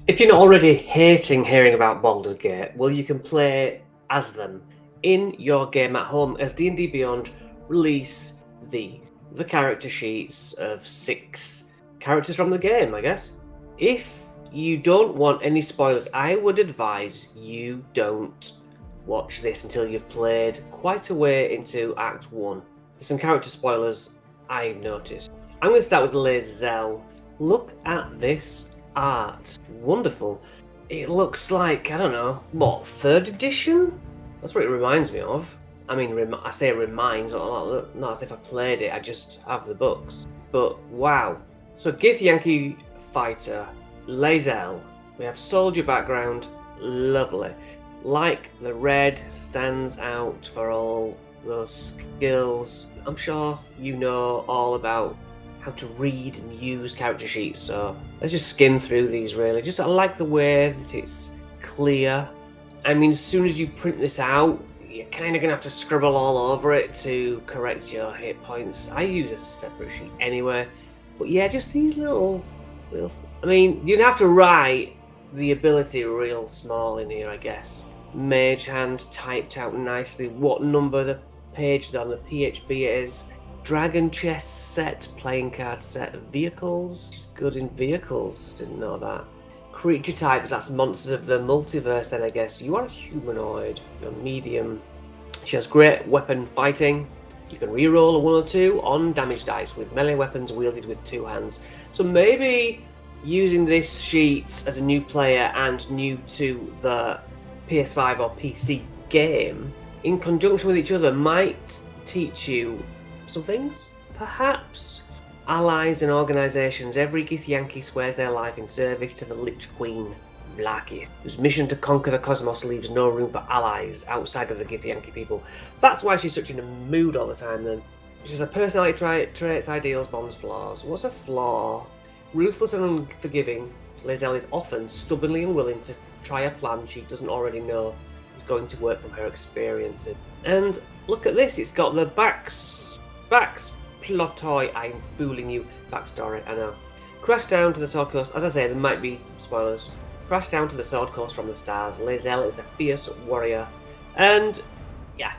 If you're not already hating hearing about Baldur's Gate, well, you can play as them in your game at home as D&D Beyond release the character sheets of 6 characters from the game, I guess. If you don't want any spoilers, I would advise you don't watch this until you've played quite a way into Act 1. There's some character spoilers I've noticed. I'm going to start with Lae'zel. Look at this art. Wonderful. It looks like, I don't know, what, 3rd edition? That's what it reminds me of. I mean, I say reminds, not as if I played it, I just have the books. But wow. So Githyanki fighter, Lae'zel. We have soldier background, lovely. Like the red stands out for all those skills. I'm sure you know all about how to read and use character sheets, so let's just skim through these really. I like the way that it's clear. I mean, as soon as you print this out, you're kind of going to have to scribble all over it to correct your hit points. I use a separate sheet anyway. But yeah, just these little I mean, you'd have to write the ability real small in here, I guess. Mage hand typed out nicely what number the page on the PHB is. Dragon chest set, playing card set, vehicles, just good in vehicles, didn't know that. Creature types, that's monsters of the multiverse then I guess. You are a humanoid, you're medium. She has great weapon fighting. You can reroll a 1 or 2 on damage dice with melee weapons wielded with 2 hands. So maybe using this sheet as a new player and new to the PS5 or PC game in conjunction with each other might teach you some things. Perhaps allies and organisations. Every Githyanki swears their life in service to the Lich Queen, Vlaakith, whose mission to conquer the cosmos leaves no room for allies outside of the Githyanki people. That's why she's such in a mood all the time then. She's a personality traits, ideals, bonds, flaws. What's a flaw? Ruthless and unforgiving, Lae'zel is often stubbornly unwilling to try a plan she doesn't already know is going to work from her experiences. And look at this, it's got the plotoi, I'm fooling you, backstory, I know. Crash down to the Sword Coast, as I say, there might be spoilers. Crash down to the Sword Coast from the stars. Lae'zel is a fierce warrior, and yeah,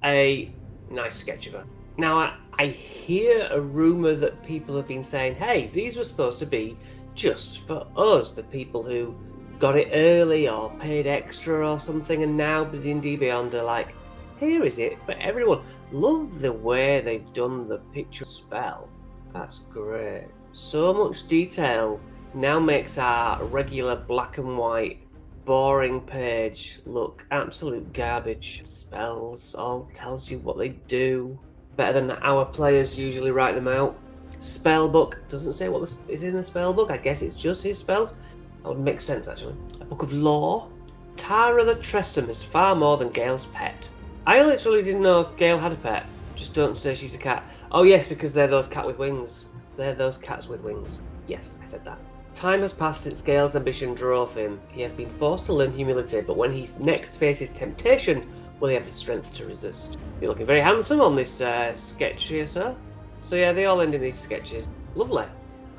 a nice sketch of her. Now, I hear a rumour that people have been saying, hey, these were supposed to be just for us, the people who got it early or paid extra or something, and now D&D Beyond are like, here is it for everyone. Love the way they've done the picture spell. That's great. So much detail now makes our regular black and white boring page look absolute garbage. Spells all tells you what they do. Better than our players usually write them out. Spellbook doesn't say what is in the spellbook. I guess it's just his spells. That would make sense actually. A book of lore. Tara the Tressum is far more than Gale's pet. I literally didn't know Gale had a pet. Just don't say she's a cat. Oh yes, because they're those cats with wings. They're those cats with wings. Yes, I said that. Time has passed since Gale's ambition drove him. He has been forced to learn humility, but when he next faces temptation, will he have the strength to resist? You're looking very handsome on this sketch here, sir. So yeah, they all end in these sketches. Lovely.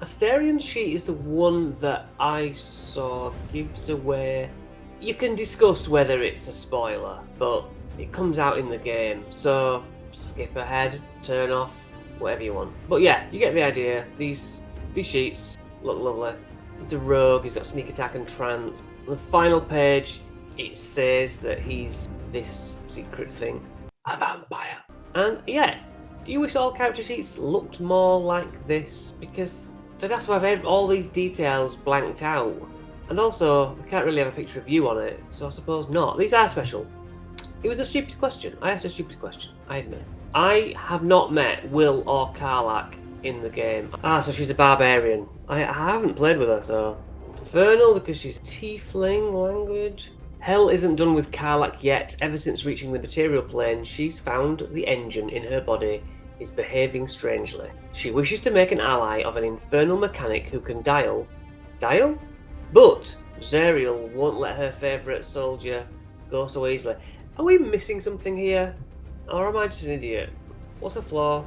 Asterian's sheet is the one that I saw gives away. You can discuss whether it's a spoiler, but it comes out in the game, so skip ahead, turn off, whatever you want. But yeah, you get the idea. These sheets look lovely. He's a rogue, he's got sneak attack and trance. On the final page, it says that he's this secret thing, a vampire. And yeah, do you wish all character sheets looked more like this? Because they'd have to have all these details blanked out. And also, they can't really have a picture of you on it, so I suppose not. These are special. It was a stupid question. I asked a stupid question, I admit. I have not met Will or Karlach in the game. So she's a barbarian. I haven't played with her, so... Infernal, because she's tiefling language. Hell isn't done with Karlach yet. Ever since reaching the material plane, she's found the engine in her body is behaving strangely. She wishes to make an ally of an infernal mechanic who can dial? But Zariel won't let her favourite soldier go so easily. Are we missing something here? Or am I just an idiot? What's a flaw?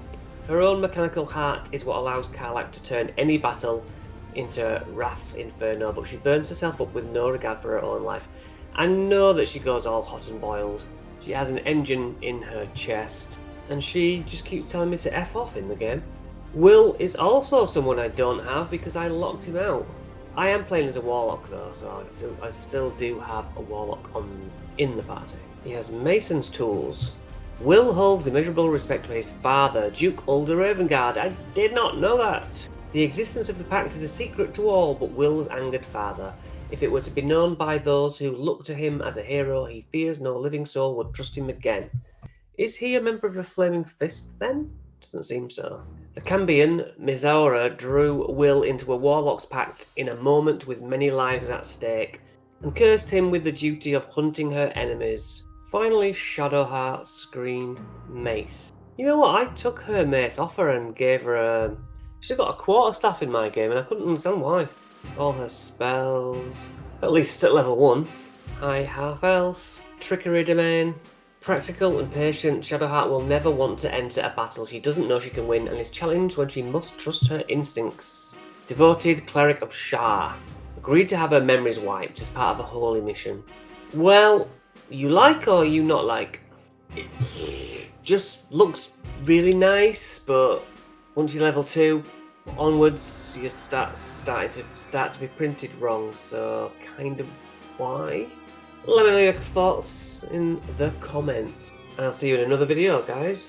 Her own mechanical heart is what allows Karlach to turn any battle into Wrath's Inferno, but she burns herself up with no regard for her own life. I know that she goes all hot and boiled. She has an engine in her chest, and she just keeps telling me to F off in the game. Will is also someone I don't have because I locked him out. I am playing as a warlock though, so I still do have a warlock in the party. He has Mason's tools. Will holds immeasurable respect for his father, Duke Ulder Ravengard. I did not know that. The existence of the pact is a secret to all but Will's angered father. If it were to be known by those who look to him as a hero, he fears no living soul would trust him again. Is he a member of the Flaming Fist then? Doesn't seem so. The Cambion, Mizaura, drew Will into a warlock's pact in a moment with many lives at stake, and cursed him with the duty of hunting her enemies. Finally, Shadowheart screen mace. You know what? I took her mace off her and gave her a... She's got a quarterstaff in my game, and I couldn't understand why. All her spells, at least at level 1. High half elf, trickery domain. Practical and patient, Shadowheart will never want to enter a battle she doesn't know she can win and is challenged when she must trust her instincts. Devoted cleric of Shah. Agreed to have her memories wiped as part of a holy mission. Well, you like or you not like? It just looks really nice, but once you level 2 onwards, you start to be printed wrong, so kind of why? Let me know your thoughts in the comments. And I'll see you in another video, guys.